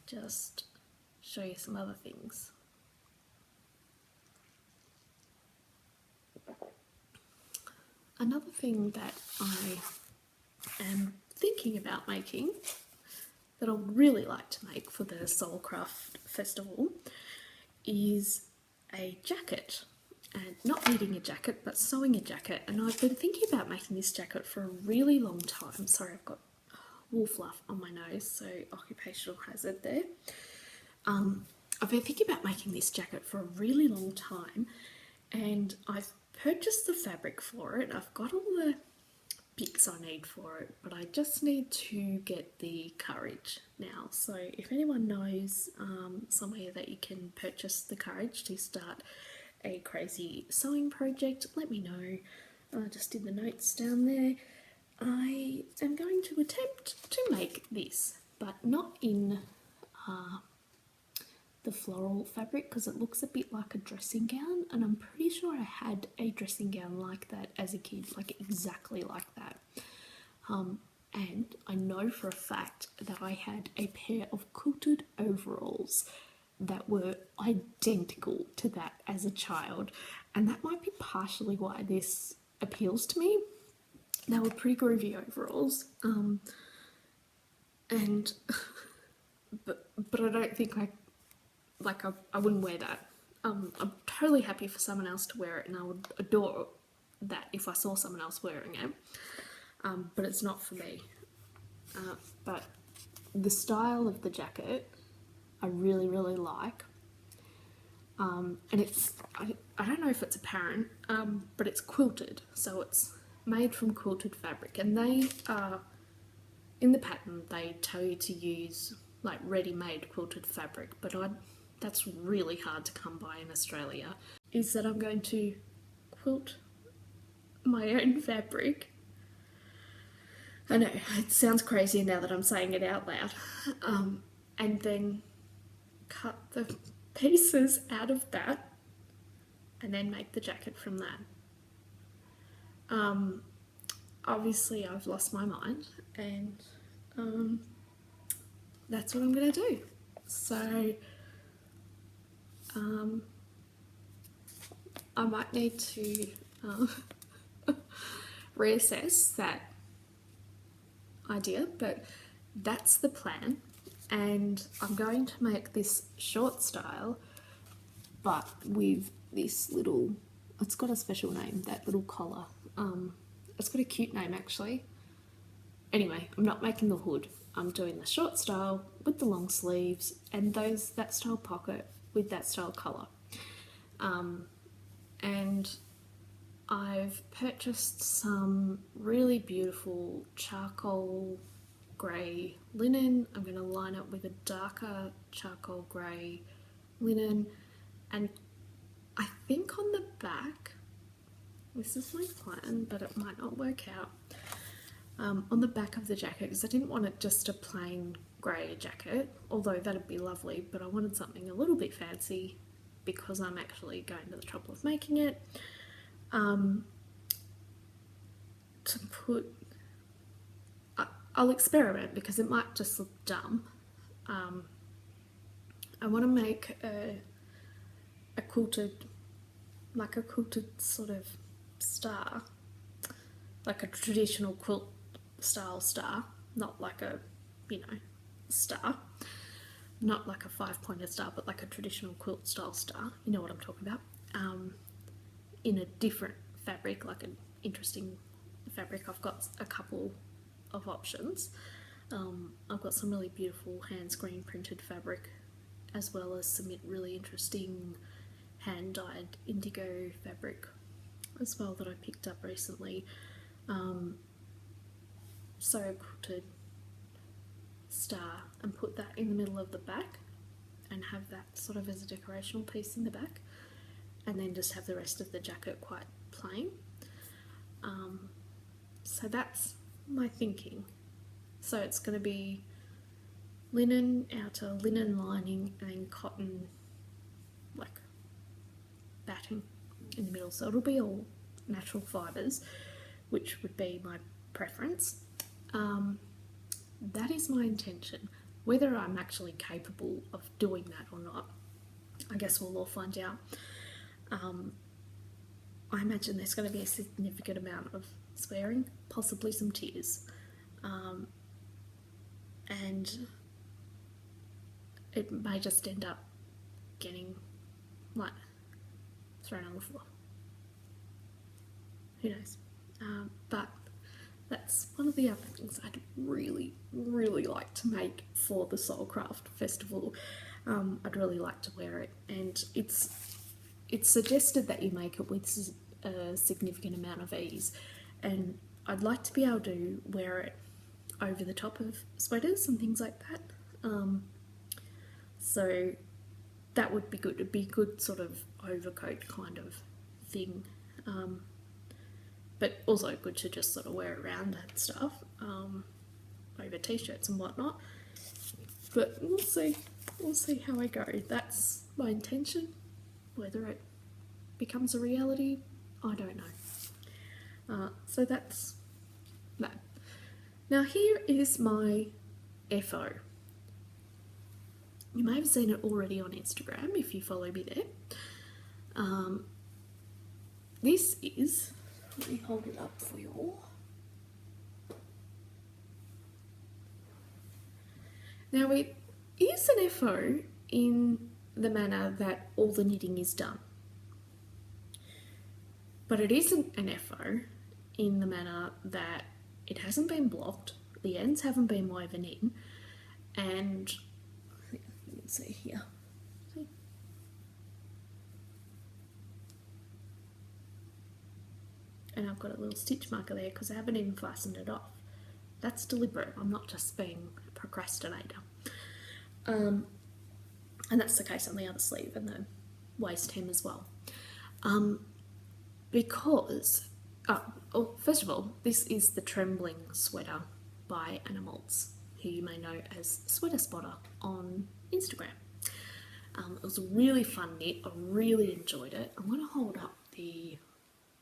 just show you some other things. Another thing that I am thinking about making, that I would really like to make for the Soulcraft Festival, is a jacket. And not knitting a jacket, but sewing a jacket. And I've been thinking about making this jacket for a really long time. Sorry, I've got wool fluff on my nose, so occupational hazard there. I've been thinking about making this jacket for a really long time, and I've purchased the fabric for it. I've got all the pics I need for it, but I just need to get the courage now. So if anyone knows somewhere that you can purchase the courage to start a crazy sewing project, let me know. Just in the notes down there. I am going to attempt to make this, but not in the floral fabric because it looks a bit like a dressing gown, and I'm pretty sure I had a dressing gown like that as a kid, like exactly like that. And I know for a fact that I had a pair of quilted overalls that were identical to that as a child, and that might be partially why this appeals to me. They were pretty groovy overalls, and but I don't think I wouldn't wear that. I'm totally happy for someone else to wear it, and I would adore that if I saw someone else wearing it. But it's not for me. But the style of the jacket I really, really like. And it's, I don't know if it's apparent, but it's quilted. So it's made from quilted fabric. And they are, in the pattern, they tell you to use like ready-made quilted fabric. But that's really hard to come by in Australia. Is that I'm going to quilt my own fabric. I know, it sounds crazy now that I'm saying it out loud. And then cut the pieces out of that and then make the jacket from that. Obviously I've lost my mind, and that's what I'm going to do. So I might need to reassess that idea, but that's the plan. And I'm going to make this short style, but with this little, it's got a special name, that little collar. It's got a cute name actually. Anyway, I'm not making the hood. I'm doing the short style with the long sleeves and that style pocket with that style collar. And I've purchased some really beautiful charcoal grey linen. I'm going to line it with a darker charcoal grey linen, and I think on the back, this is my plan, but it might not work out, on the back of the jacket, because I didn't want it just a plain grey jacket, although that'd be lovely, but I wanted something a little bit fancy because I'm actually going to the trouble of making it, to put, I'll experiment because it might just look dumb. I want to make a quilted sort of star, like a traditional quilt style star, not like a, star, not like a 5-pointed star, but like a traditional quilt style star, you know what I'm talking about, in a different fabric, like an interesting fabric. I've got a couple of options. I've got some really beautiful hand screen printed fabric, as well as some really interesting hand dyed indigo fabric as well that I picked up recently. So I quilted star and put that in the middle of the back and have that sort of as a decorational piece in the back, and then just have the rest of the jacket quite plain. So that's my thinking. So it's going to be linen outer, linen lining, and then cotton like batting in the middle. So it'll be all natural fibres, which would be my preference. That is my intention. Whether I'm actually capable of doing that or not, I guess we'll all find out. I imagine there's going to be a significant amount of swearing, possibly some tears, and it may just end up getting like thrown on the floor. Who knows? But that's one of the other things I'd really, really like to make for the Soulcraft Festival. I'd really like to wear it, and it's suggested that you make it with a significant amount of ease, and I'd like to be able to wear it over the top of sweaters and things like that. So that would be good. It'd be a good sort of overcoat kind of thing. But also good to just sort of wear around and stuff, over t-shirts and whatnot. But we'll see. We'll see how I go. That's my intention. Whether it becomes a reality, I don't know. So that's that. Now here is my FO. You may have seen it already on Instagram if you follow me there. This is, let me hold it up for you all. Now it is an FO in the manner that all the knitting is done. But it isn't an FO in the manner that it hasn't been blocked, the ends haven't been woven in, and you can see here. See? And I've got a little stitch marker there because I haven't even fastened it off. That's deliberate, I'm not just being a procrastinator. And that's the case on the other sleeve and the waist hem as well. Because, first of all, this is the Trembling sweater by Animals, who you may know as Sweater Spotter on Instagram. It was a really fun knit, I really enjoyed it. I'm going to hold up the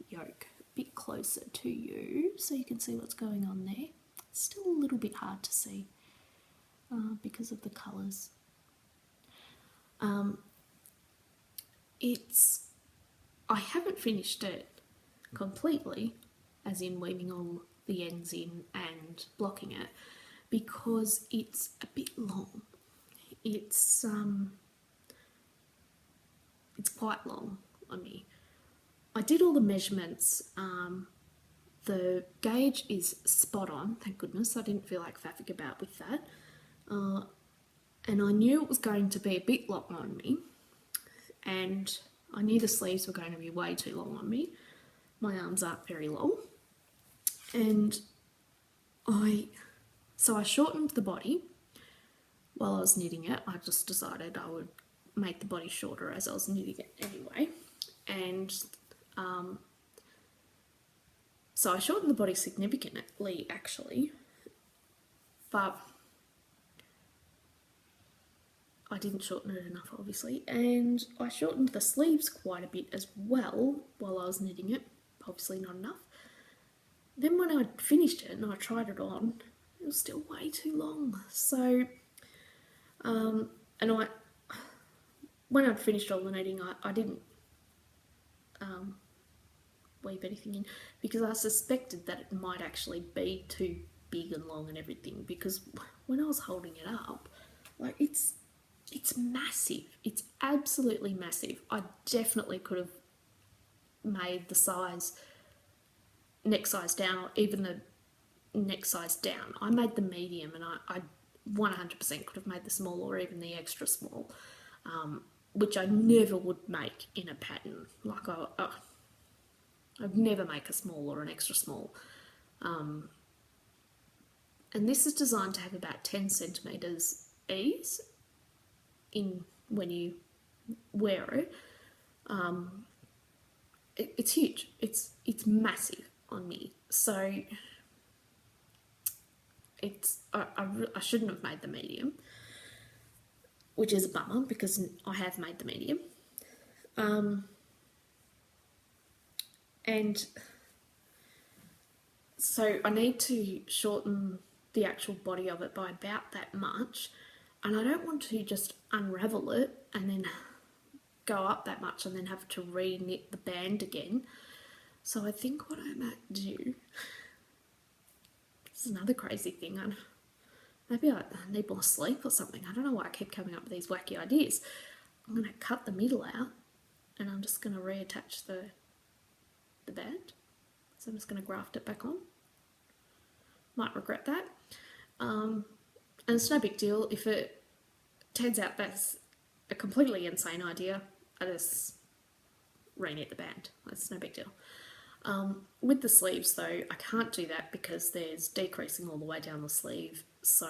yoke a bit closer to you so you can see what's going on there. It's still a little bit hard to see because of the colours. I haven't finished it completely, as in weaving all the ends in and blocking it, because it's a bit long. It's quite long on me. I did all the measurements. The gauge is spot on, thank goodness. I didn't feel like faffing about with that. And I knew it was going to be a bit long on me, and I knew the sleeves were going to be way too long on me. My arms aren't very long. And so I shortened the body while I was knitting it. I just decided I would make the body shorter as I was knitting it anyway. And so I shortened the body significantly, actually, but I didn't shorten it enough, obviously, and I shortened the sleeves quite a bit as well while I was knitting it, obviously not enough. Then when I finished it and I tried it on, it was still way too long. So, when I'd finished all the knitting, I didn't weave anything in, because I suspected that it might actually be too big and long and everything, because when I was holding it up, like it's massive. It's absolutely massive. I definitely could have made the size, neck size down, or even the neck size down. I made the medium, and I 100% could have made the small or even the extra small, which I never would make in a pattern. Like I'd never make a small or an extra small. And this is designed to have about 10 centimetres ease in when you wear it. It's huge. It's massive on me. So I shouldn't have made the medium, which is a bummer because I have made the medium. And so I need to shorten the actual body of it by about that much, and I don't want to just unravel it and then go up that much and then have to re-knit the band again. So I think what I might do, this is another crazy thing, maybe I need more sleep or something. I don't know why I keep coming up with these wacky ideas. I'm going to cut the middle out, and I'm just going to reattach the band. So I'm just going to graft it back on. Might regret that. And it's no big deal if it turns out that's a completely insane idea. I just re-knit the band. That's no big deal. With the sleeves though, I can't do that because there's decreasing all the way down the sleeve, so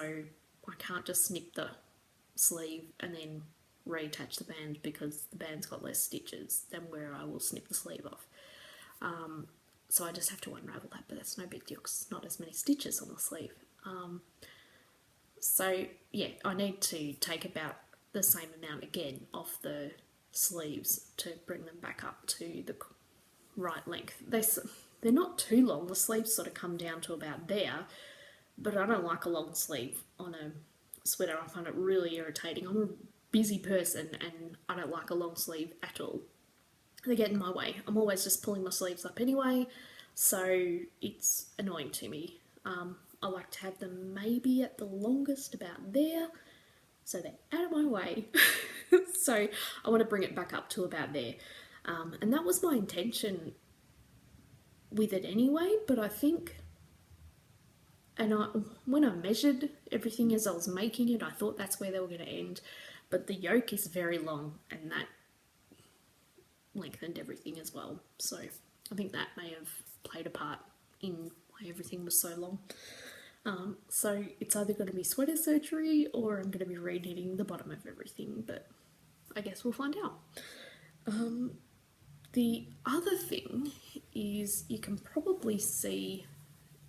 I can't just snip the sleeve and then reattach the band because the band's got less stitches than where I will snip the sleeve off. So I just have to unravel that, but that's no big deal because not as many stitches on the sleeve. So yeah, I need to take about the same amount again off the sleeves to bring them back up to the right length. They're not too long, the sleeves sort of come down to about there, but I don't like a long sleeve on a sweater. I find it really irritating. I'm a busy person and I don't like a long sleeve at all. They get in my way. I'm always just pulling my sleeves up anyway, so it's annoying to me. I like to have them maybe at the longest about there, so they're out of my way. So I want to bring it back up to about there. And that was my intention with it anyway, but I think, when I measured everything as I was making it, I thought that's where they were going to end, but the yoke is very long and that lengthened everything as well, so I think that may have played a part in why everything was so long. So it's either going to be sweater surgery or I'm going to be reknitting the bottom of everything, but I guess we'll find out. The other thing is you can probably see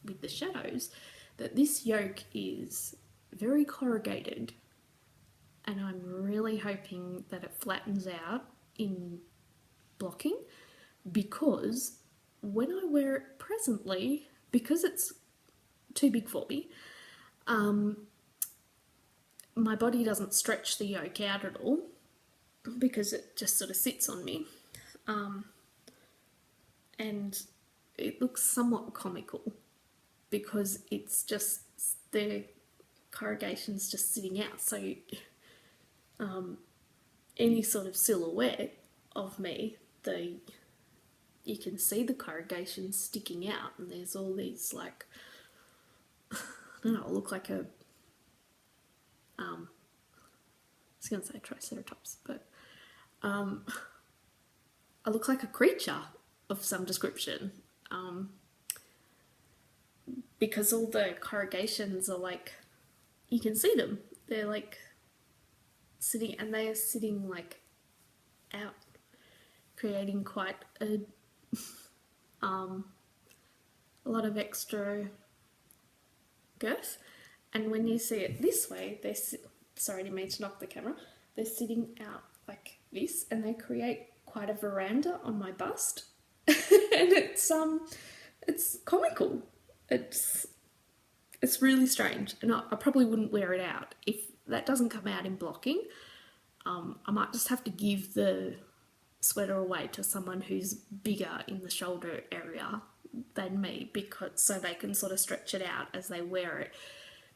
with the shadows that this yoke is very corrugated, and I'm really hoping that it flattens out in blocking, because when I wear it presently, because it's too big for me, my body doesn't stretch the yoke out at all because it just sort of sits on me, and it looks somewhat comical because it's just the corrugation's just sitting out, so any sort of silhouette of me, you can see the corrugation sticking out, and there's all these, like, I don't know, look like a I was going to say triceratops, but I look like a creature of some description, because all the corrugations are like, you can see them, they're like sitting, and they are sitting like out, creating quite a lot of extra girth. And when you see it this way, sorry, I didn't mean to knock the camera, they're sitting out like this, and they create quite a veranda on my bust. And it's comical. It's really strange, and I probably wouldn't wear it out. If that doesn't come out in blocking, I might just have to give the sweater away to someone who's bigger in the shoulder area than me, so they can sort of stretch it out as they wear it,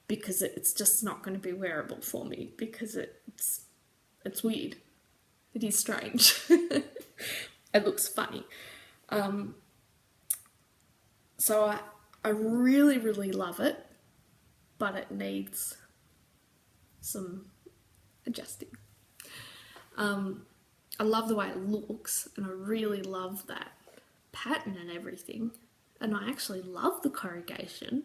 because it's just not going to be wearable for me, because it's weird. It is strange. It looks funny. So I really, really love it, but it needs some adjusting. I love the way it looks, and I really love that pattern and everything, and I actually love the corrugation,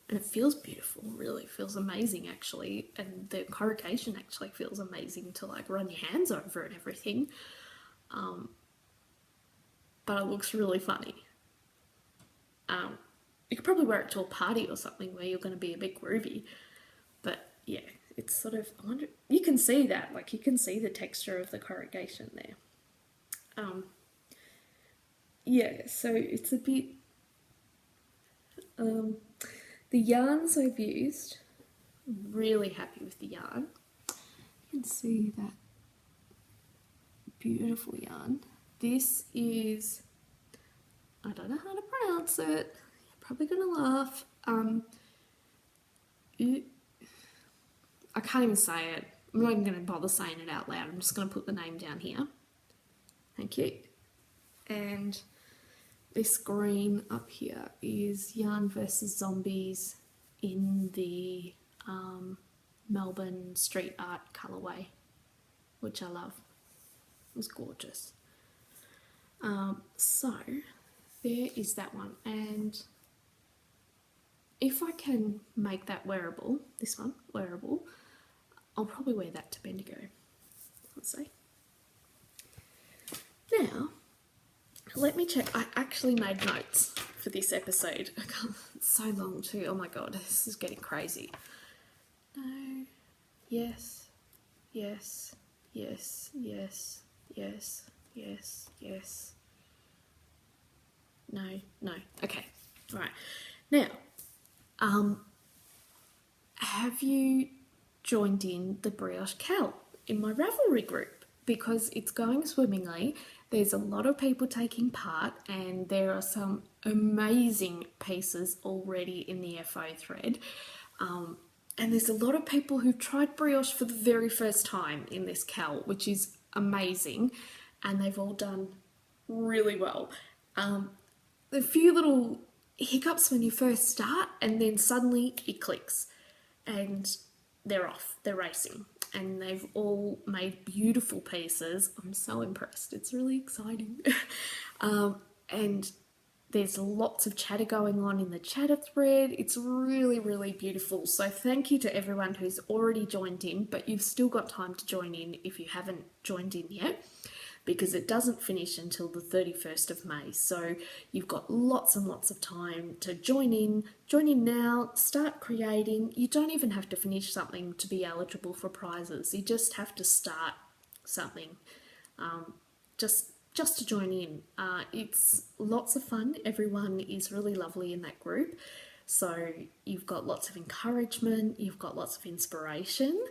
and it feels beautiful, really feels amazing actually, and the corrugation actually feels amazing to like run your hands over and everything, but it looks really funny. You could probably wear it to a party or something where you're going to be a bit groovy, but yeah, it's sort of, I wonder, you can see that, like you can see the texture of the corrugation there. Yeah, so it's a bit, the yarns I've used, I'm really happy with the yarn. You can see that beautiful yarn. This is, I don't know how to pronounce it, you're probably gonna laugh. I can't even say it. I'm not even going to bother saying it out loud. I'm just going to put the name down here. Thank you. And this green up here is Yarn vs Zombies in the Melbourne street art colourway, which I love. It was gorgeous. So there is that one. And if I can make that wearable, this one wearable, I'll probably wear that to Bendigo. Let's see. Now, let me check. I actually made notes for this episode. It's so long too. Oh my god, this is getting crazy. No. Yes. Yes. Yes. Yes. Yes. Yes. Yes. No. No. Okay. All right. Now, have you joined in the Brioche Cal in my Ravelry group? Because it's going swimmingly. There's a lot of people taking part, and there are some amazing pieces already in the FO thread. And there's a lot of people who tried Brioche for the very first time in this Cal, which is amazing, and they've all done really well. A few little hiccups when you first start, and then suddenly it clicks, and they're off, they're racing, and they've all made beautiful pieces. I'm so impressed, it's really exciting. And there's lots of chatter going on in the chatter thread. It's really, really beautiful. So thank you to everyone who's already joined in, but you've still got time to join in if you haven't joined in yet, because it doesn't finish until the 31st of May. So you've got lots and lots of time to join in. Join in now, start creating. You don't even have to finish something to be eligible for prizes. You just have to start something. Just to join in. It's lots of fun. Everyone is really lovely in that group. So you've got lots of encouragement, you've got lots of inspiration.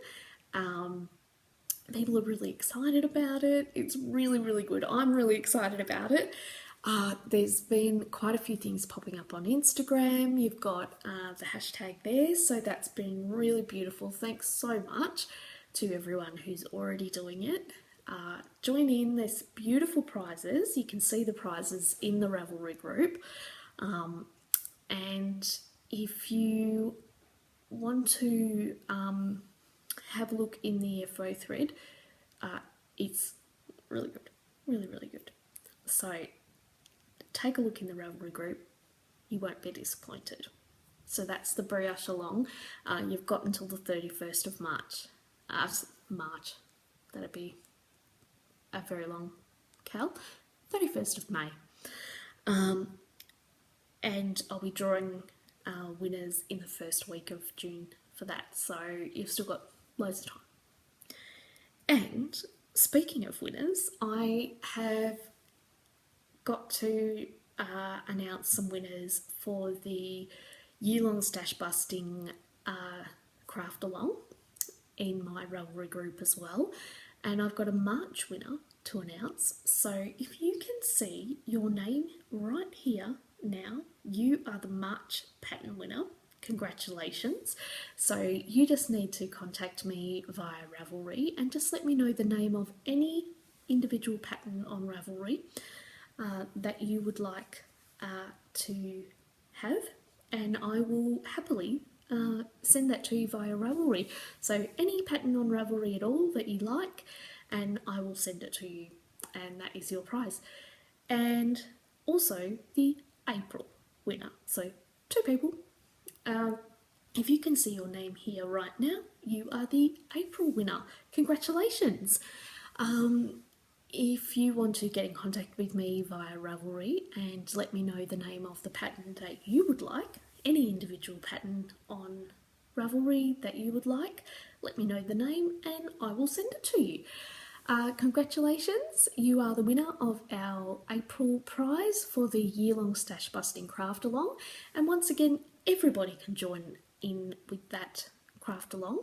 People are really excited about it. It's really, really good. I'm really excited about it. There's been quite a few things popping up on Instagram. You've got the hashtag there, so that's been really beautiful. Thanks so much to everyone who's already doing it. Join in, there's beautiful prizes. You can see the prizes in the Ravelry group. And if you want to have a look in the FO thread, it's really good, really, really good. So take a look in the Ravelry group, you won't be disappointed. So that's the Brioche along. You've got until the 31st of March. That'd be a very long Cal. 31st of May. And I'll be drawing winners in the first week of June for that. So you've still got loads of time. And speaking of winners, I have got to announce some winners for the year-long stash busting craft along in my Ravelry group as well. And I've got a March winner to announce. So if you can see your name right here now, you are the March pattern winner. Congratulations. So you just need to contact me via Ravelry and just let me know the name of any individual pattern on Ravelry that you would like to have, and I will happily send that to you via Ravelry. So any pattern on Ravelry at all that you like, and I will send it to you, and that is your prize. And also the April winner. So 2 people. If you can see your name here right now, you are the April winner. Congratulations. If you want to get in contact with me via Ravelry and let me know the name of the pattern that you would like, any individual pattern on Ravelry that you would like, let me know the name and I will send it to you. Congratulations, you are the winner of our April prize for the year-long stash busting craft along, and once again everybody can join in with that craft along,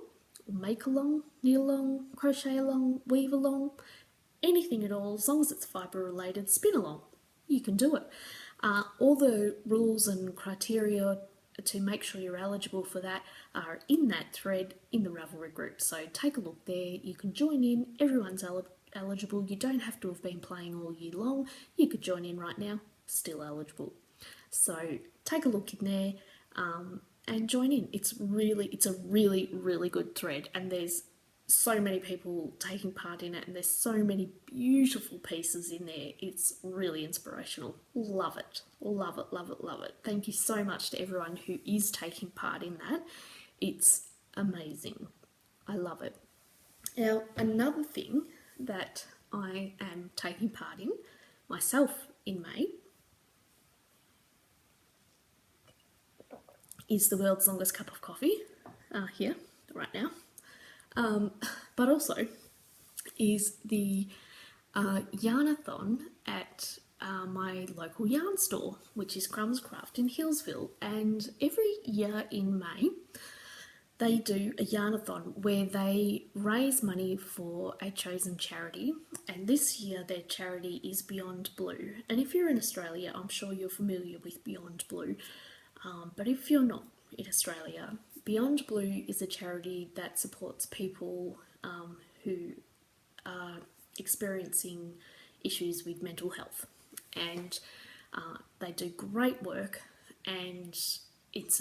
make along, knit along, crochet along, weave along, anything at all, as long as it's fibre related, spin along, you can do it. All the rules and criteria to make sure you're eligible for that are in that thread in the Ravelry group. So take a look there, you can join in, everyone's eligible, you don't have to have been playing all year long, you could join in right now, still eligible. So take a look in there and join in. It's a really, really good thread, and there's so many people taking part in it, and there's so many beautiful pieces in there. It's really inspirational. Love it. Love it, love it, love it. Thank you so much to everyone who is taking part in that. It's amazing. I love it. Now, another thing that I am taking part in myself in May is the world's longest cup of coffee here right now. But also is the yarnathon at my local yarn store, which is Crumbs Craft in Hillsville. And every year in May, they do a yarnathon where they raise money for a chosen charity. And this year, their charity is Beyond Blue. And if you're in Australia, I'm sure you're familiar with Beyond Blue. But if you're not in Australia, Beyond Blue is a charity that supports people who are experiencing issues with mental health. And they do great work, and it's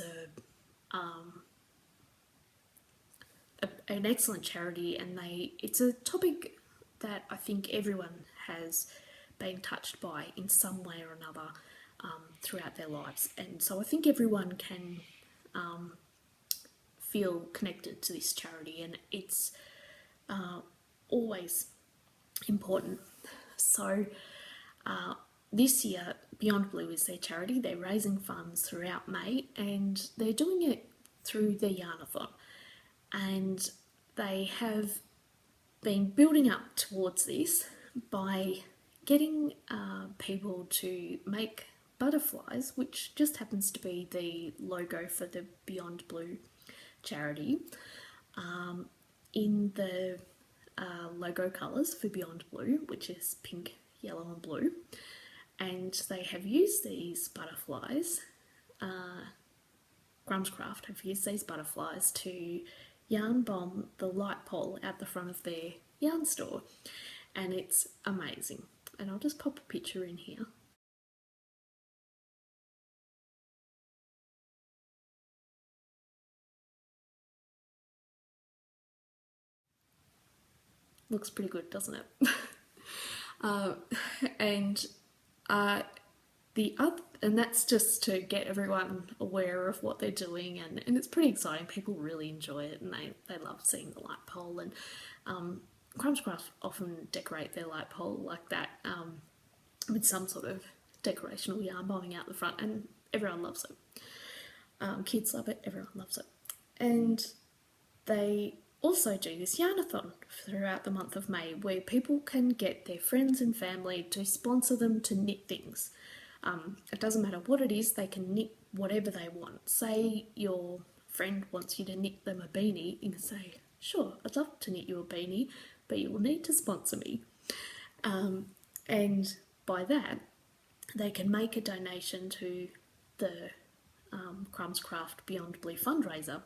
an excellent charity, and it's a topic that I think everyone has been touched by in some way or another throughout their lives. And so I think everyone can feel connected to this charity, and it's always important. So this year, Beyond Blue is their charity. They're raising funds throughout May, and they're doing it through their yarnathon. And they have been building up towards this by getting people to make butterflies, which just happens to be the logo for the Beyond Blue charity, in the logo colours for Beyond Blue, which is pink, yellow and blue. And they have used these butterflies, Grumscraft have used these butterflies to yarn bomb the light pole out the front of their yarn store, and it's amazing. And I'll just pop a picture in here. Looks pretty good, doesn't it? And that's just to get everyone aware of what they're doing, and it's pretty exciting. People really enjoy it, and they love seeing the light pole. And Crumscraft often decorate their light pole like that, with some sort of decorational yarn bombing out the front, and everyone loves it. Kids love it, everyone loves it. And they also do this yarnathon throughout the month of May, where people can get their friends and family to sponsor them to knit things. It doesn't matter what it is, they can knit whatever they want. Say your friend wants you to knit them a beanie, you can say, sure, I'd love to knit you a beanie, but you will need to sponsor me. And by that, they can make a donation to the Crumbs Craft Beyond Blue fundraiser.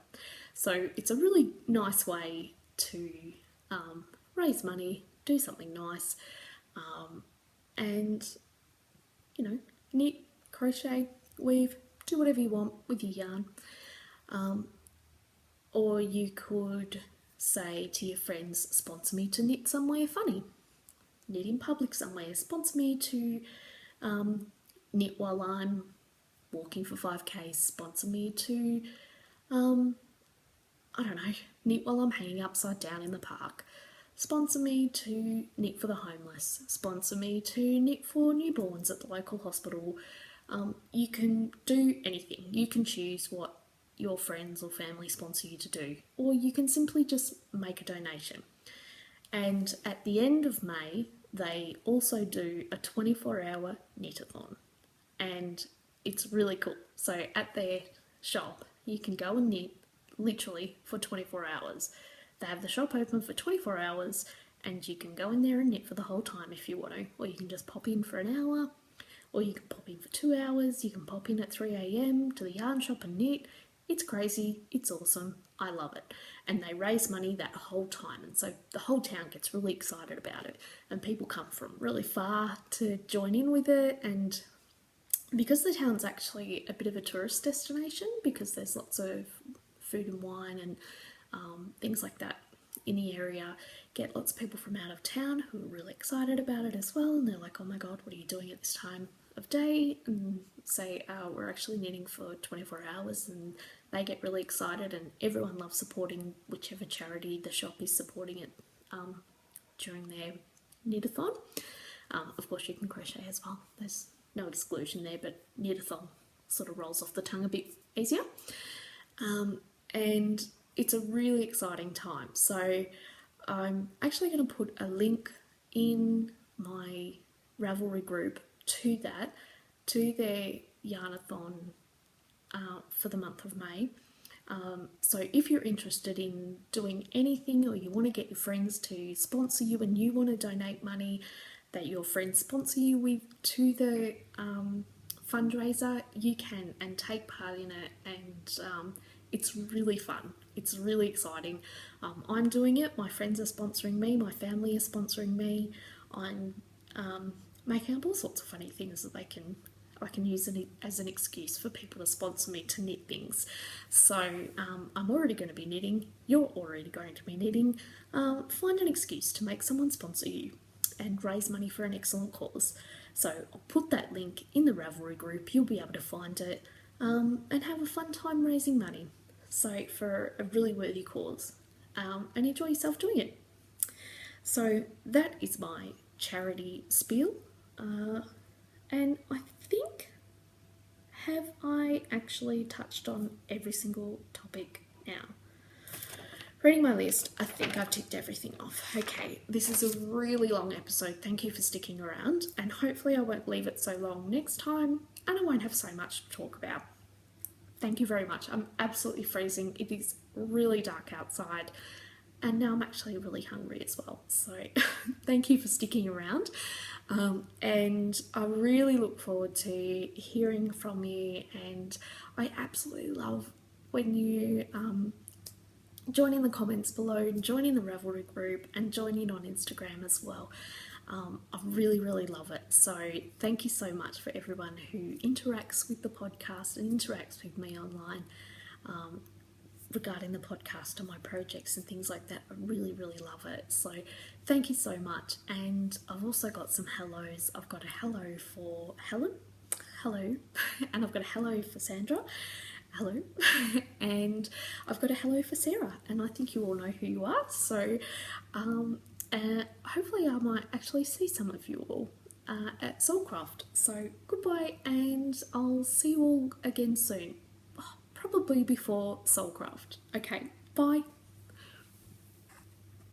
So it's a really nice way to raise money, do something nice, and, you know, knit, crochet, weave, do whatever you want with your yarn. Or you could say to your friends, sponsor me to knit somewhere funny, knit in public somewhere, sponsor me to knit while I'm walking for 5K, sponsor me to, I don't know, knit while I'm hanging upside down in the park, sponsor me to knit for the homeless, sponsor me to knit for newborns at the local hospital. You can do anything. You can choose what your friends or family sponsor you to do, or you can simply just make a donation. And at the end of May, they also do a 24-hour knit-a-thon, and it's really cool. So at their shop, you can go and knit literally for 24 hours. They have the shop open for 24 hours, and you can go in there and knit for the whole time if you want to, or you can just pop in for an hour, or you can pop in for 2 hours, you can pop in at 3 a.m. to the yarn shop and knit. It's crazy, it's awesome, I love it. And they raise money that whole time, and so the whole town gets really excited about it, and people come from really far to join in with it. And because the town's actually a bit of a tourist destination, because there's lots of food and wine and things like that in the area, get lots of people from out of town who are really excited about it as well, and they're like, oh my god, what are you doing at this time of day? And say, we're actually knitting for 24 hours, and they get really excited, and everyone loves supporting whichever charity the shop is supporting it during their knit-a-thon. Of course, you can crochet as well. There's no exclusion there, but knit-a-thon sort of rolls off the tongue a bit easier. And it's a really exciting time. So I'm actually going to put a link in my Ravelry group to that, to their yarn-a-thon for the month of May. So if you're interested in doing anything, or you want to get your friends to sponsor you and you want to donate money that your friends sponsor you with to the fundraiser, you can, and take part in it, and it's really fun. It's really exciting. I'm doing it, my friends are sponsoring me, my family is sponsoring me. I'm making up all sorts of funny things that I can use as an excuse for people to sponsor me to knit things. So I'm already going to be knitting, you're already going to be knitting. Find an excuse to make someone sponsor you and raise money for an excellent cause. So I'll put that link in the Ravelry group, you'll be able to find it, and have a fun time raising money. So for a really worthy cause, and enjoy yourself doing it. So that is my charity spiel, and I think, have I actually touched on every single topic now? Reading my list, I think I've ticked everything off. Okay, this is a really long episode. Thank you for sticking around, and hopefully I won't leave it so long next time, and I won't have so much to talk about. Thank you very much. I'm absolutely freezing. It is really dark outside, and now I'm actually really hungry as well. So thank you for sticking around, and I really look forward to hearing from you, and I absolutely love when you join in the comments below, join in the Ravelry group, and join in on Instagram as well. I really, really love it. So thank you so much for everyone who interacts with the podcast and interacts with me online regarding the podcast and my projects and things like that. I really, really love it. So thank you so much. And I've also got some hellos. I've got a hello for Helen, hello, and I've got a hello for Sandra, hello, and I've got a hello for Sarah, and I think you all know who you are. So hopefully I might actually see some of you all at Soulcraft. So goodbye, and I'll see you all again soon, probably before Soulcraft. Okay, bye.